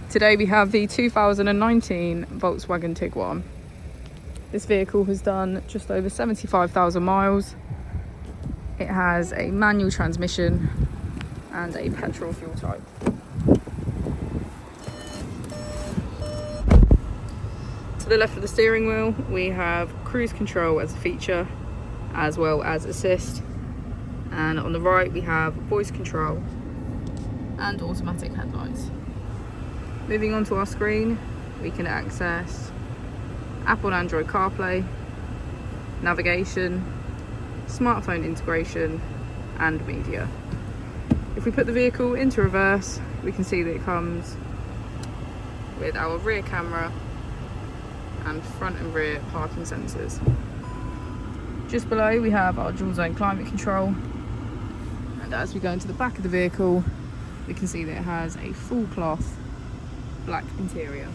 Today we have the 2019 Volkswagen Tiguan. This vehicle has done just over 75,000 miles. It has a manual transmission and a petrol fuel type. To the left of the steering wheel we have cruise control as a feature, as well as assist, and on the right we have voice control and automatic headlights. Moving on to our screen, we can access Apple and Android CarPlay, navigation, smartphone integration and media. If we put the vehicle into reverse, we can see that it comes with our rear camera and front and rear parking sensors. Just below we have our dual zone climate control, and as we go into the back of the vehicle we can see that it has a full cloth black interior.